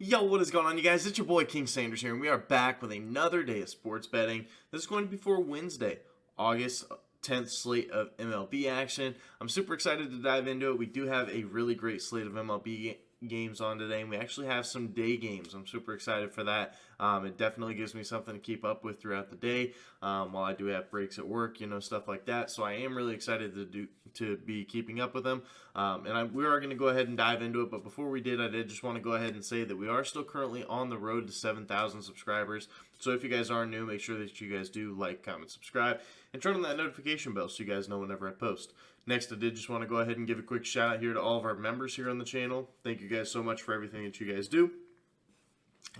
Yo, what is going on, you guys? It's your boy King Sanders here, and we are back with another day of sports betting. This is going to be for Wednesday, August 10th slate of MLB action. I'm super excited to dive into it. We do have a really great slate of MLB games on today, and we actually have some day games. I'm super excited for that. It definitely gives me something to keep up with throughout the day while I do have breaks at work, stuff like that. So I am really excited to be keeping up with them, we are going to go ahead and dive into it. But before we did, I did just want to go ahead and say that we are still currently on the road to 7,000 subscribers. So if you guys are new, make sure that you guys do like, comment, subscribe, and turn on that notification bell so you guys know whenever I post. Next, I did just want to go ahead and give a quick shout out here to all of our members here on the channel. Thank you guys so much for everything that you guys do.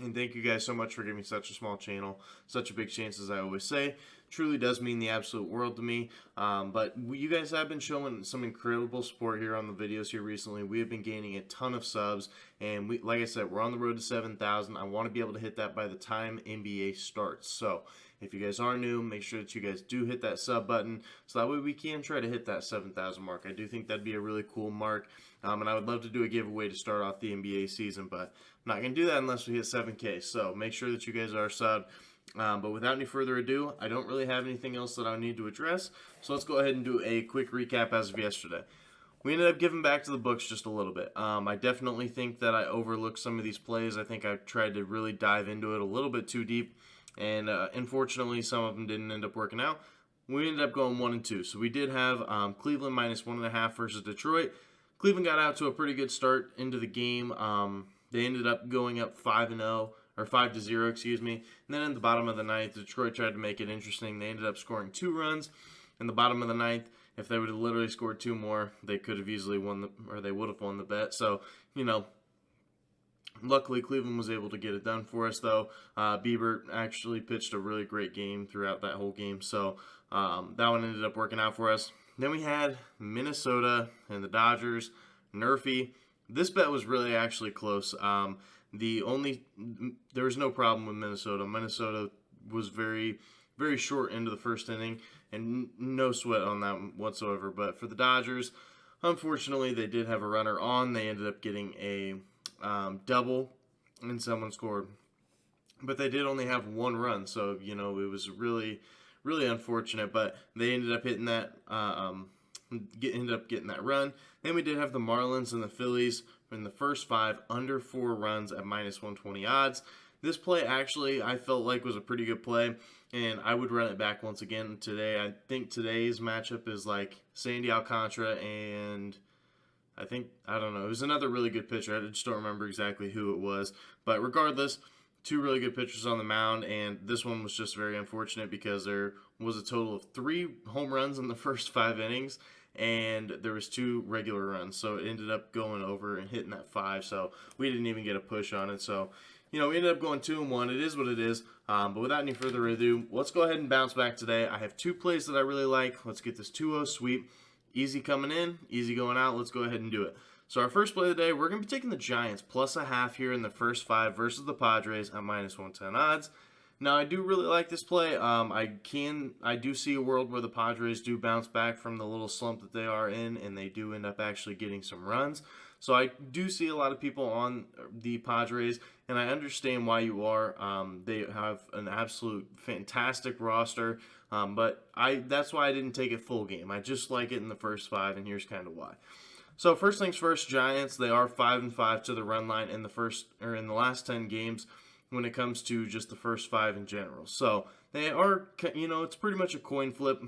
And thank you guys so much for giving such a small channel such a big chance, as I always say. Truly does mean the absolute world to me. But you guys have been showing some incredible support here on the videos here recently. We have been gaining a ton of subs, and like I said, we're on the road to 7,000. I want to be able to hit that by the time NBA starts. So if you guys are new, make sure that you guys do hit that sub button, so that way we can try to hit that 7,000 mark. I do think that'd be a really cool mark, and I would love to do a giveaway to start off the NBA season, but I'm not going to do that unless we hit 7K. So make sure that you guys are subbed. But without any further ado, I don't really have anything else that I need to address, so let's go ahead and do a quick recap as of yesterday. We ended up giving back to the books just a little bit. I definitely think that I overlooked some of these plays. I think I tried to really dive into it a little bit too deep, and unfortunately some of them didn't end up working out. We ended up going 1-2, so we did have Cleveland minus 1.5 versus Detroit. Cleveland got out to a pretty good start into the game. They ended up going up 5-0. Or 5-0, excuse me. And then in the bottom of the ninth, Detroit tried to make it interesting. They ended up scoring 2 runs in the bottom of the ninth. If they would have literally scored 2 more, they could have easily won they would have won the bet. So, luckily Cleveland was able to get it done for us, though. Bieber actually pitched a really great game throughout that whole game. So that one ended up working out for us. Then we had Minnesota and the Dodgers, NRFI. This bet was really actually close. There was no problem with Minnesota. Minnesota was very, very short into the first inning, and no sweat on that whatsoever. But for the Dodgers, unfortunately, they did have a runner on. They ended up getting a double, and someone scored. But they did only have 1 run, so it was really, really unfortunate. But they ended up hitting that. Ended up getting that run. Then we did have the Marlins and the Phillies in the first 5 under 4 runs at minus 120 odds. This play actually I felt like was a pretty good play, and I would run it back once again today. I think today's matchup is like Sandy Alcantara and I don't know, it was another really good pitcher. I just don't remember exactly who it was, but regardless, 2 really good pitchers on the mound, and this one was just very unfortunate because there was a total of 3 home runs in the first 5 innings, and there was 2 regular runs, so it ended up going over and hitting that 5, so we didn't even get a push on it. So, we ended up going 2-1. It is what it is, but without any further ado, let's go ahead and bounce back today. I have 2 plays that I really like. Let's get this 2-0 sweep. Easy coming in, easy going out. Let's go ahead and do it. So our first play of the day, we're going to be taking the Giants plus a half here in the first 5 versus the Padres at minus 110 odds. Now, I do really like this play. I do see a world where the Padres do bounce back from the little slump that they are in, and they do end up actually getting some runs. So I do see a lot of people on the Padres, and I understand why you are. They have an absolute fantastic roster, but that's why I didn't take it full game. I just like it in the first 5, and here's kind of why. So first things first, Giants, they are 5-5 to the run line in the last 10 games when it comes to just the first 5 in general. So they are, it's pretty much a coin flip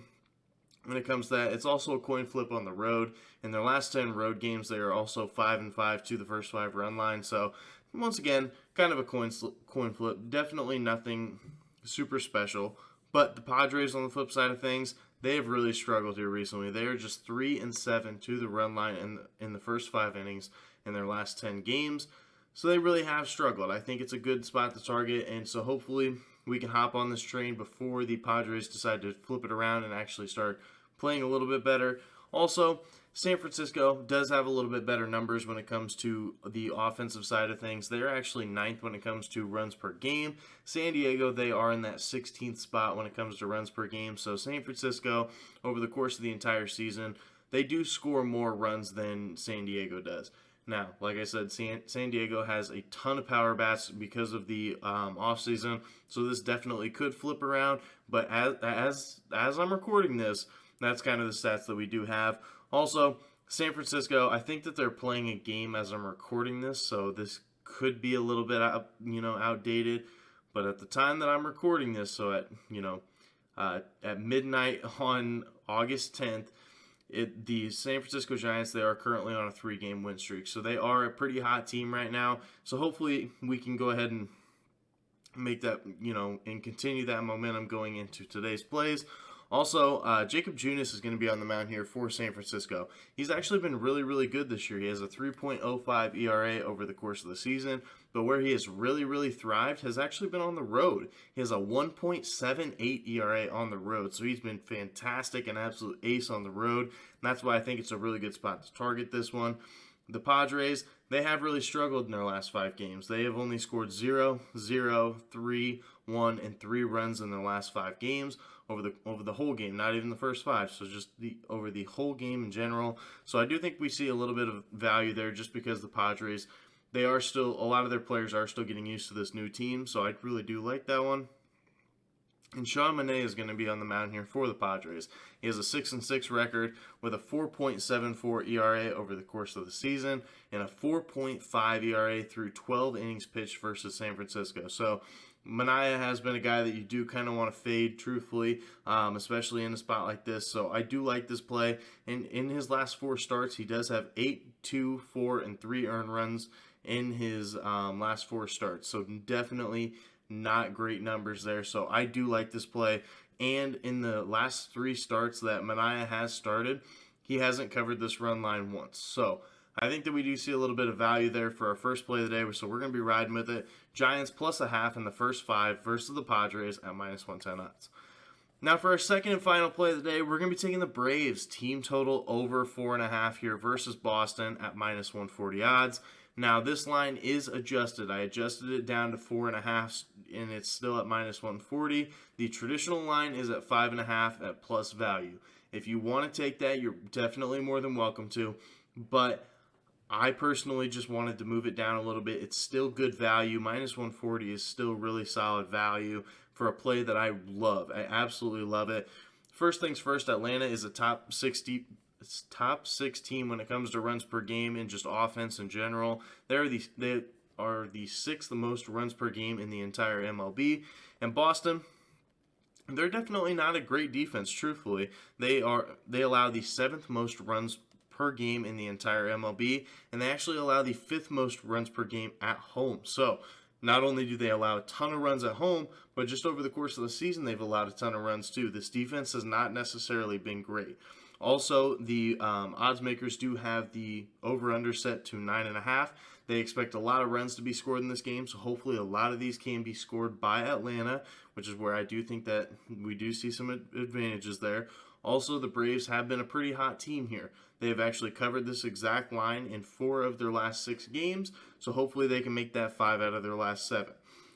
when it comes to that. It's also a coin flip on the road. In their last 10 road games, they are also 5-5 to the first 5 run line. So once again, kind of a coin flip. Definitely nothing super special. But the Padres, on the flip side of things, they have really struggled here recently. They are just 3-7 to the run line in the first 5 innings in their last 10 games. So they really have struggled. I think it's a good spot to target, and so hopefully we can hop on this train before the Padres decide to flip it around and actually start playing a little bit better. Also, San Francisco does have a little bit better numbers when it comes to the offensive side of things. They're actually 9th when it comes to runs per game. San Diego, they are in that 16th spot when it comes to runs per game. So San Francisco, over the course of the entire season, they do score more runs than San Diego does. Now, like I said, San Diego has a ton of power bats because of the offseason, so this definitely could flip around. But as I'm recording this, that's kind of the stats that we do have. Also, San Francisco, I think that they're playing a game as I'm recording this, so this could be a little bit outdated. But at the time that I'm recording this, so at midnight on August 10th, the San Francisco Giants, they are currently on a 3-game win streak. So they are a pretty hot team right now. So hopefully we can go ahead and make that, and continue that momentum going into today's plays. Also, Jacob Junis is going to be on the mound here for San Francisco. He's actually been really, really good this year. He has a 3.05 ERA over the course of the season, but where he has really, really thrived has actually been on the road. He has a 1.78 ERA on the road, so he's been fantastic, an absolute ace on the road, and that's why I think it's a really good spot to target this one. The Padres, they have really struggled in their last 5 games. They have only scored 0, 0, 3, 1, and 3 runs in their last 5 games over the whole game, not even the first 5, so just over the whole game in general. So I do think we see a little bit of value there just because the Padres, a lot of their players are still getting used to this new team, so I really do like that one. And Sean Manaea is going to be on the mound here for the Padres. He has a 6-6 record with a 4.74 ERA over the course of the season and a 4.5 ERA through 12 innings pitched versus San Francisco. So Manaea has been a guy that you do kind of want to fade, truthfully, especially in a spot like this. So I do like this play. And in his last 4 starts, he does have 8, 2, 4, and 3 earned runs in his last 4 starts. So definitely not great numbers there. So I do like this play. And in the last 3 starts that Manaea has started, he hasn't covered this run line once. So I think that we do see a little bit of value there for our first play of the day. So we're going to be riding with it. Giants plus a half in the first 5 versus the Padres at -110 odds. Now for our second and final play of the day, we're going to be taking the Braves team total over 4.5 here versus Boston at -140 odds. Now this line is adjusted. I adjusted it down to 4.5, and it's still at -140. The traditional line is at 5.5 at plus value. If you want to take that, you're definitely more than welcome to. But I personally just wanted to move it down a little bit. It's still good value. -140 is still really solid value for a play that I love. I absolutely love it. First things first, Atlanta is a top 6 team when it comes to runs per game and just offense in general. They are the 6th most runs per game in the entire MLB. And Boston, they're definitely not a great defense, truthfully. They allow the 7th most runs per game in the entire MLB, and they actually allow the 5th most runs per game at home. So not only do they allow a ton of runs at home, but just over the course of the season, they've allowed a ton of runs too. This defense has not necessarily been great. Also, the odds makers do have the over-under set to 9.5. They expect a lot of runs to be scored in this game, so hopefully a lot of these can be scored by Atlanta, which is where I do think that we do see some advantages there. Also, the Braves have been a pretty hot team here. They have actually covered this exact line in 4 of their last 6 games, so hopefully they can make that 5 out of their last 7.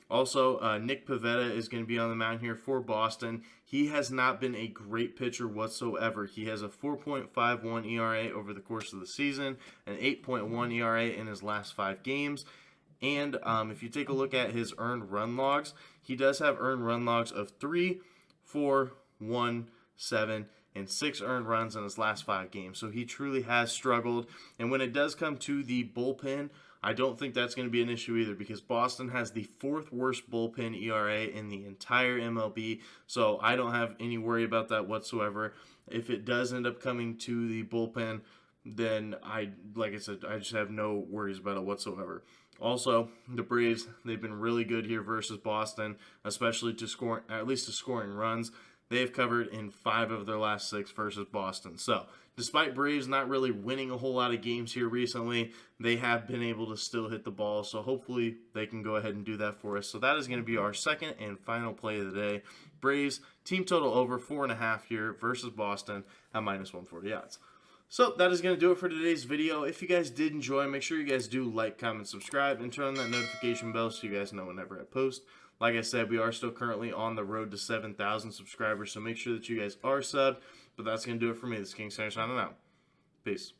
Also, Nick Pivetta is going to be on the mound here for Boston. He has not been a great pitcher whatsoever. He has a 4.51 ERA over the course of the season, an 8.1 ERA in his last 5 games. And if you take a look at his earned run logs, he does have earned run logs of 3, 4, 1, 7, and 6 earned runs in his last 5 games. So he truly has struggled. And when it does come to the bullpen, I don't think that's going to be an issue either, because Boston has the 4th worst bullpen ERA in the entire MLB, so I don't have any worry about that whatsoever. If it does end up coming to the bullpen, then like I said, I just have no worries about it whatsoever. Also, the Braves, they've been really good here versus Boston, especially at least to scoring runs. They have covered in 5 of their last 6 versus Boston. So, despite Braves not really winning a whole lot of games here recently, they have been able to still hit the ball. So, hopefully, they can go ahead and do that for us. So, that is going to be our second and final play of the day. Braves, team total over 4.5 here versus Boston at -140 odds. So, that is going to do it for today's video. If you guys did enjoy, make sure you guys do like, comment, subscribe, and turn on that notification bell so you guys know whenever I post. Like I said, we are still currently on the road to 7,000 subscribers, so make sure that you guys are subbed. But that's going to do it for me. This is King Center signing out. Peace.